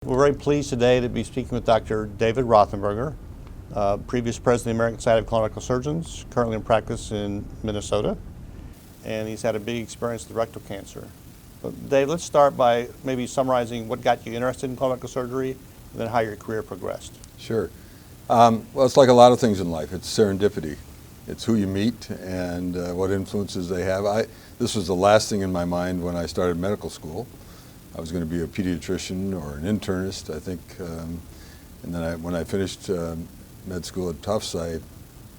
We're very pleased today to be speaking with Dr. David Rothenberger, previous president of the American Society of Colorectal Surgeons, currently in practice in Minnesota, and he's had a big experience with rectal cancer. But Dave, let's start by maybe summarizing what got you interested in colorectal surgery and then how your career progressed. Sure. Well, it's like a lot of things in life. It's serendipity. It's who you meet and what influences they have. This was the last thing in my mind when I started medical school. I was going to be a pediatrician or an internist, I think. And then when I finished med school at Tufts, I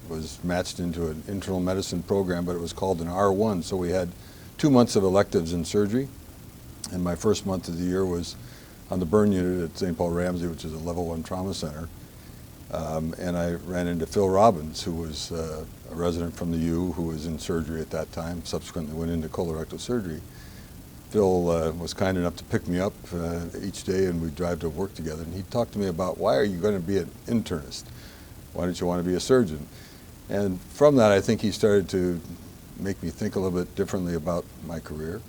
was matched into an internal medicine program, but it was called an R1. So we had 2 months of electives in surgery. And my first month of the year was on the burn unit at St. Paul Ramsey, which is a level 1 trauma center. And I ran into Phil Robbins, who was a resident from the U, who was in surgery at that time, subsequently went into colorectal surgery. Phil was kind enough to pick me up each day, and we'd drive to work together. And he talked to me about, why are you going to be an internist? Why don't you want to be a surgeon? And from that, I think he started to make me think a little bit differently about my career.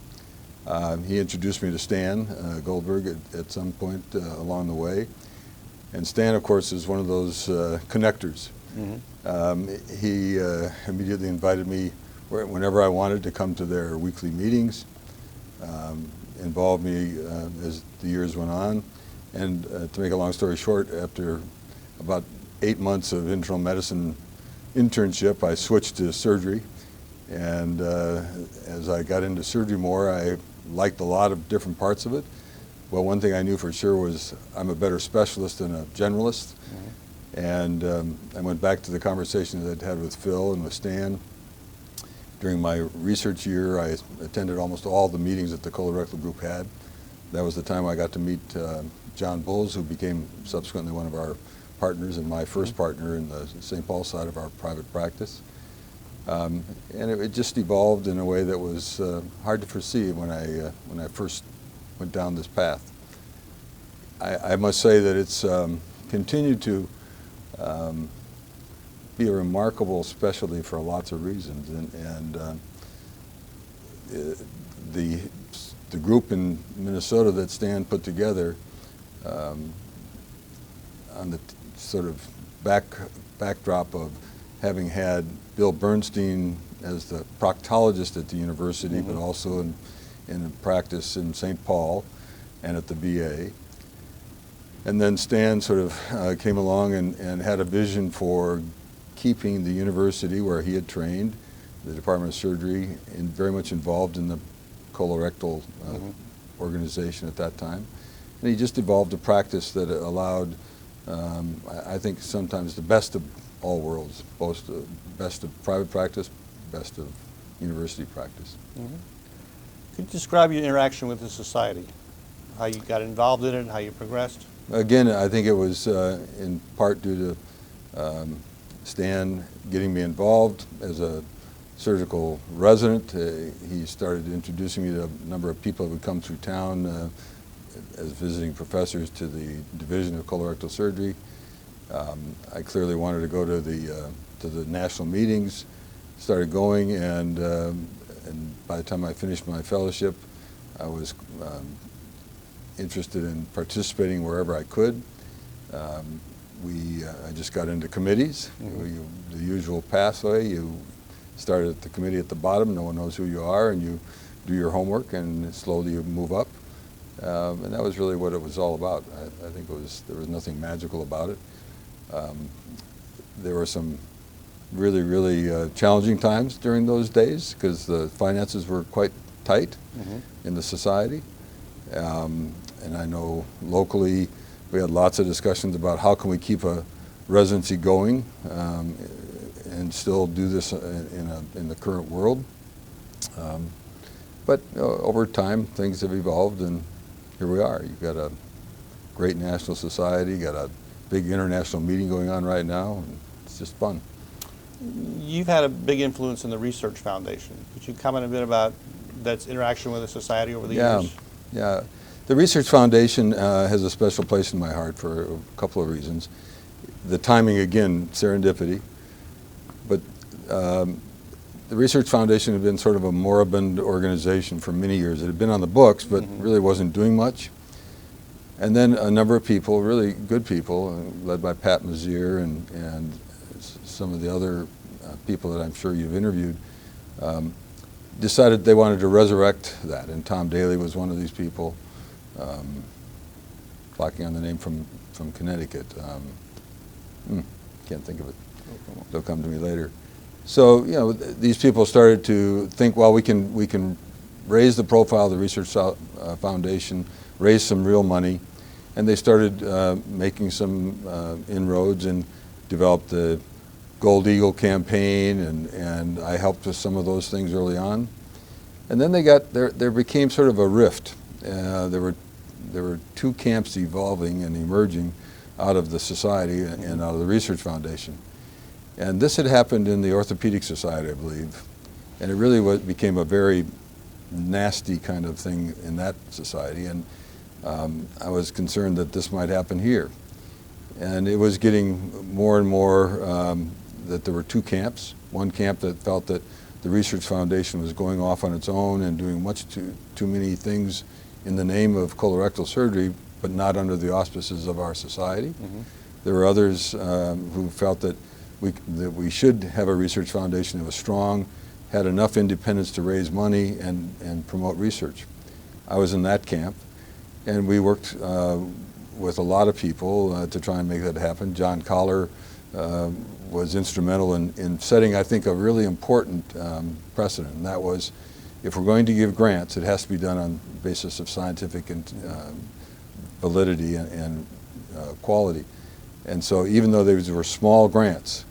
He introduced me to Stan Goldberg at some point along the way. And Stan, of course, is one of those connectors. Mm-hmm. He immediately invited me whenever I wanted to come to their weekly meetings. Involved me as the years went on, and to make a long story short, after about 8 months of internal medicine internship, I switched to surgery, and as I got into surgery more, I liked a lot of different parts of it. Well, one thing I knew for sure was I'm a better specialist than a generalist. Mm-hmm. And I went back to the conversations I'd had with Phil and with Stan. During my research year, I attended almost all the meetings that the colorectal group had. That was the time I got to meet John Bowles, who became subsequently one of our partners and my first partner in the St. Paul side of our private practice. And it just evolved in a way that was hard to foresee when I first went down this path. I must say that it's continued to be a remarkable specialty for lots of reasons, and the group in Minnesota that Stan put together on the sort of backdrop of having had Bill Bernstein as the proctologist at the university, mm-hmm. but also in practice in St. Paul and at the VA. And then Stan sort of came along and had a vision for keeping the university where he had trained, the Department of Surgery, very much involved in the colorectal mm-hmm. organization at that time. And he just evolved a practice that allowed, I think, sometimes the best of all worlds, both the best of private practice, best of university practice. Mm-hmm. Could you describe your interaction with the society? How you got involved in it, how you progressed? Again, I think it was in part due to Stan getting me involved as a surgical resident. He started introducing me to a number of people who would come through town as visiting professors to the Division of Colorectal Surgery. I clearly wanted to go to the national meetings, started going, and by the time I finished my fellowship, I was interested in participating wherever I could. I just got into committees, mm-hmm. The usual pathway. You start at the committee at the bottom, no one knows who you are, and you do your homework, and slowly you move up. And that was really what it was all about. I think there was nothing magical about it. There were some really, really challenging times during those days because the finances were quite tight mm-hmm. in the society. And I know locally we had lots of discussions about how can we keep a residency going and still do this in the current world. But over time, things have evolved, and here we are. You've got a great national society, got a big international meeting going on right now, and it's just fun. You've had a big influence in the Research Foundation. Could you comment a bit about that's interaction with the society over the years? Yeah. The Research Foundation has a special place in my heart for a couple of reasons. The timing, again, serendipity, but the Research Foundation had been sort of a moribund organization for many years. It had been on the books, but really wasn't doing much. And then a number of people, really good people, led by Pat Mazier and some of the other people that I'm sure you've interviewed, decided they wanted to resurrect that. And Tom Daly was one of these people, clocking on the name from Connecticut. Can't think of it. They'll come to me later. So, you know, these people started to think, well, we can raise the profile of the Research Foundation, raise some real money, and they started making some inroads and developed the Gold Eagle campaign, and I helped with some of those things early on. And then there became sort of a rift. There were two camps evolving and emerging out of the society and out of the Research Foundation. And this had happened in the Orthopedic Society, I believe, and it really became a very nasty kind of thing in that society, and I was concerned that this might happen here. And it was getting more and more that there were two camps. One camp that felt that the Research Foundation was going off on its own and doing much too many things in the name of colorectal surgery, but not under the auspices of our society. Mm-hmm. There were others who felt that we should have a research foundation that was strong, had enough independence to raise money and promote research. I was in that camp, and we worked with a lot of people to try and make that happen. John Collar was instrumental in setting, I think, a really important precedent, and that was, if we're going to give grants, it has to be done on the basis of scientific and validity and quality. And so even though these were small grants,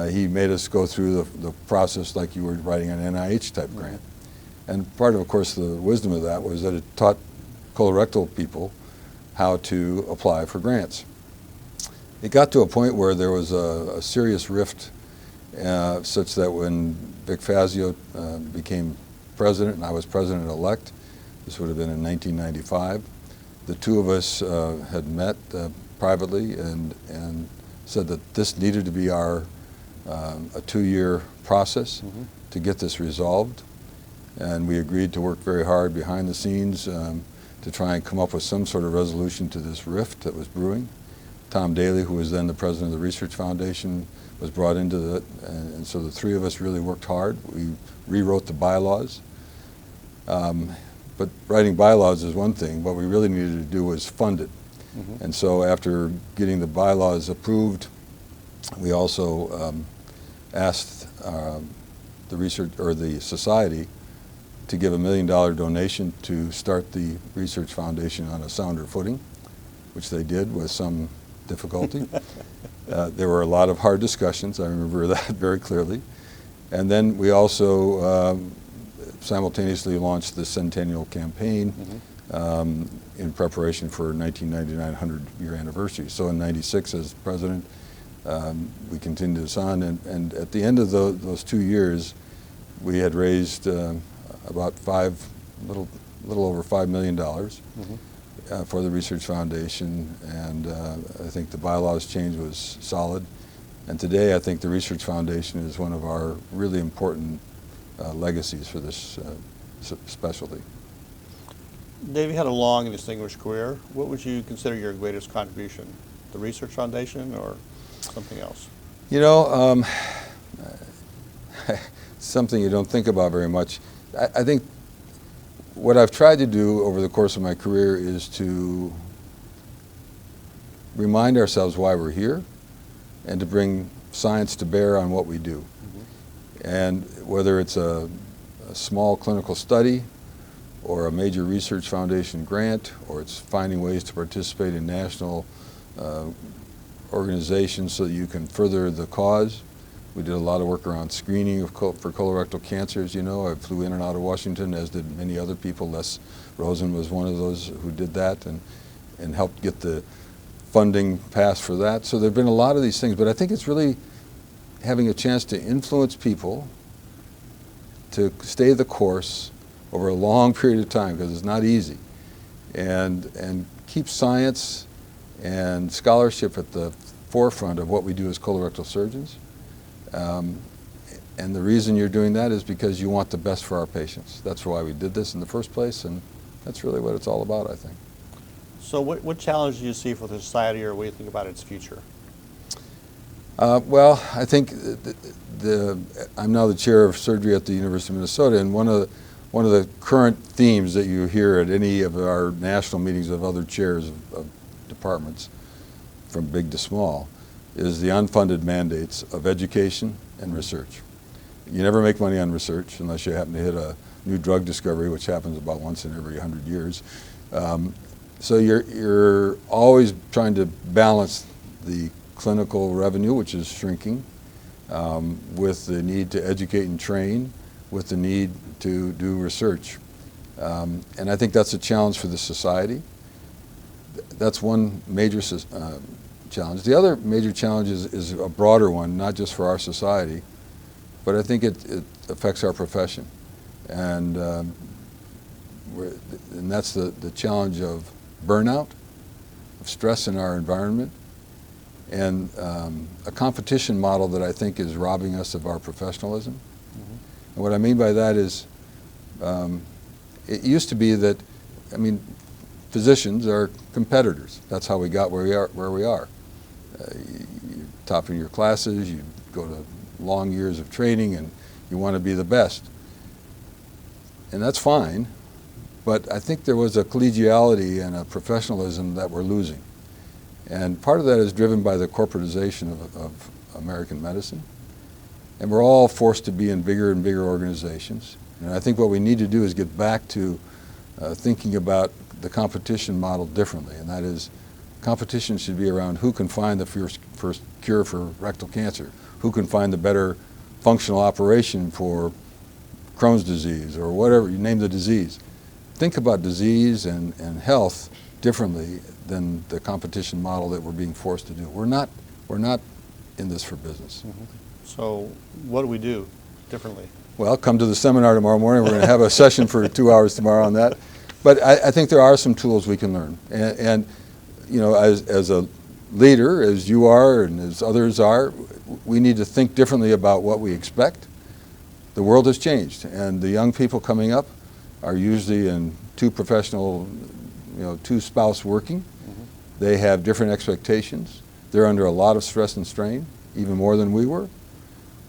he made us go through the process like you were writing an NIH type grant. And part of course, the wisdom of that was that it taught colorectal people how to apply for grants. It got to a point where there was a serious rift such that when Vic Fazio became president and I was president-elect, this would have been in 1995, the two of us had met privately and said that this needed to be a 2-year process to get this resolved. And we agreed to work very hard behind the scenes to try and come up with some sort of resolution to this rift that was brewing. Tom Daly, who was then the president of the Research Foundation, was brought into it, and so the three of us really worked hard. We rewrote the bylaws. But writing bylaws is one thing. What we really needed to do was fund it. And so after getting the bylaws approved, we also asked the research or the society to give $1 million donation to start the Research Foundation on a sounder footing, which they did with some difficulty. There were a lot of hard discussions. I remember that very clearly. And then we also simultaneously launched the Centennial Campaign in preparation for 1999 100-year anniversary. So in '96, as president, we continued this on, and at the end of those 2 years, we had raised about a little over $5 million for the Research Foundation, and I think the bylaws change was solid. And today, I think the Research Foundation is one of our really important legacies for this specialty. Dave, you had a long and distinguished career. What would you consider your greatest contribution? The Research Foundation or something else? You know, something you don't think about very much. I think what I've tried to do over the course of my career is to remind ourselves why we're here and to bring science to bear on what we do. And whether it's a small clinical study or a major research foundation grant, or it's finding ways to participate in national organizations so that you can further the cause. We did a lot of work around screening for colorectal cancers. You know, I flew in and out of Washington, as did many other people. Les Rosen was one of those who did that and helped get the funding passed for that. So there have been a lot of these things, but I think it's really having a chance to influence people to stay the course over a long period of time, because it's not easy, and keep science and scholarship at the forefront of what we do as colorectal surgeons. And the reason you're doing that is because you want the best for our patients. That's why we did this in the first place, and that's really what it's all about, I think. So what challenges do you see for the society, or what do you think about its future? Well, I think I'm now the chair of surgery at the University of Minnesota, and one of the current themes that you hear at any of our national meetings of other chairs of departments, from big to small, is the unfunded mandates of education and research. You never make money on research unless you happen to hit a new drug discovery, which happens about once in every 100 years. So you're always trying to balance the clinical revenue, which is shrinking, with the need to educate and train, with the need to do research. And I think that's a challenge for the society. That's one major challenge. The other major challenge is a broader one, not just for our society, but I think it affects our profession. And that's the challenge of burnout, of stress in our environment, and a competition model that I think is robbing us of our professionalism. Mm-hmm. And what I mean by that is, it used to be that, physicians are competitors. That's how we got where we are. You're topping your classes, you go to long years of training, and you want to be the best. And that's fine, but I think there was a collegiality and a professionalism that we're losing. And part of that is driven by the corporatization of American medicine. And we're all forced to be in bigger and bigger organizations. And I think what we need to do is get back to thinking about the competition model differently. And that is, competition should be around who can find the first cure for rectal cancer, who can find the better functional operation for Crohn's disease, or whatever, you name the disease. Think about disease and health differently than the competition model that we're being forced to do. We're not in this for business. Mm-hmm. So what do we do differently? Well, come to the seminar tomorrow morning. We're going to have a session for 2 hours tomorrow on that. But I think there are some tools we can learn. And you know, as a leader, as you are and as others are, we need to think differently about what we expect. The world has changed, and the young people coming up are usually in two spouse working. Mm-hmm. They have different expectations. They're under a lot of stress and strain, even more than we were.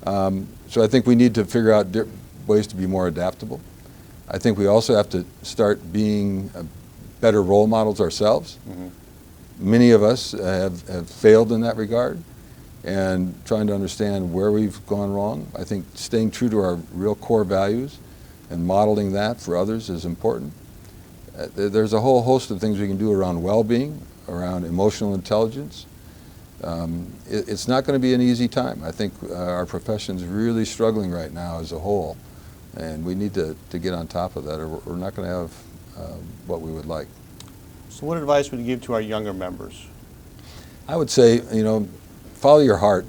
So I think we need to figure out ways to be more adaptable. I think we also have to start being better role models ourselves. Mm-hmm. Many of us have failed in that regard, and trying to understand where we've gone wrong. I think staying true to our real core values and modeling that for others is important. There's a whole host of things we can do around well-being, around emotional intelligence. It's not going to be an easy time. I think our profession's really struggling right now as a whole, and we need to get on top of that, or we're not going to have what we would like. So what advice would you give to our younger members? I would say, follow your heart.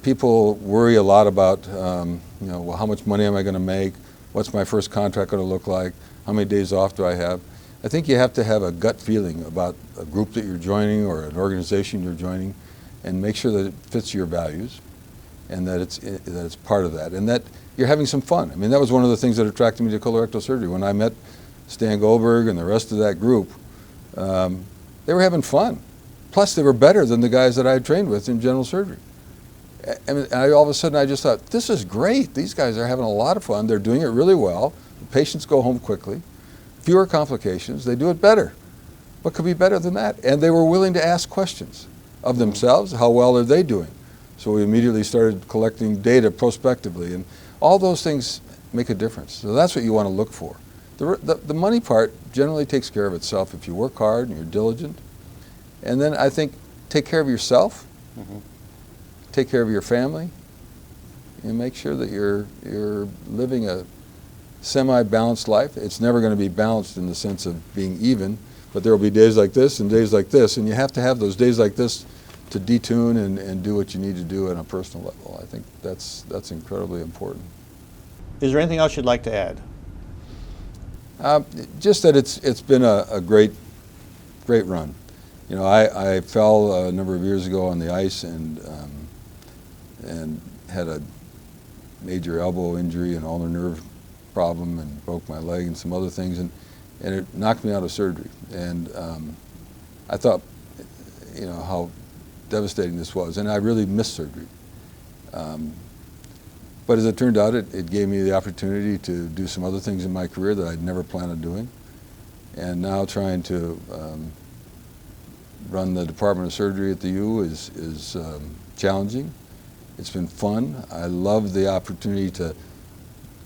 People worry a lot about, well, how much money am I going to make? What's my first contract going to look like? How many days off do I have? I think you have to have a gut feeling about a group that you're joining or an organization you're joining, and make sure that it fits your values, and that it's part of that, and that you're having some fun. That was one of the things that attracted me to colorectal surgery. When I met Stan Goldberg and the rest of that group, they were having fun. Plus, they were better than the guys that I had trained with in general surgery. All of a sudden, I just thought, this is great. These guys are having a lot of fun. They're doing it really well. The patients go home quickly. Fewer complications. They do it better. What could be better than that? And they were willing to ask questions of themselves. How well are they doing? So we immediately started collecting data prospectively. And all those things make a difference. So that's what you want to look for. The money part generally takes care of itself if you work hard and you're diligent. And then I think take care of yourself, mm-hmm. take care of your family, and make sure that you're living a semi-balanced life. It's never going to be balanced in the sense of being even, but there will be days like this and days like this, and you have to have those days like this to detune and do what you need to do on a personal level. I think that's incredibly important. Is there anything else you'd like to add? Just that it's been a great run. I fell a number of years ago on the ice and had a major elbow injury and ulnar nerve problem and broke my leg and some other things. And and it knocked me out of surgery. And I thought, you know, how devastating this was, and I really missed surgery. But as it turned out, it gave me the opportunity to do some other things in my career that I'd never planned on doing. And now trying to run the Department of Surgery at the U is challenging. It's been fun. I love the opportunity to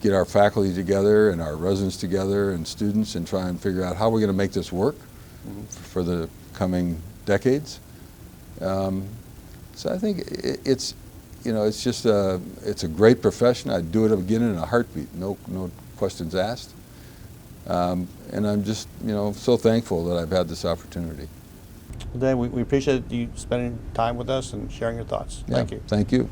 get our faculty together and our residents together and students and try and figure out how we're going to make this work for the coming decades. So I think it's, you know, it's just it's a great profession. I'd do it again in a heartbeat, no questions asked. And I'm just, you know, so thankful that I've had this opportunity. Well, Dan, we appreciate you spending time with us and sharing your thoughts. Yeah, Thank you. Thank you.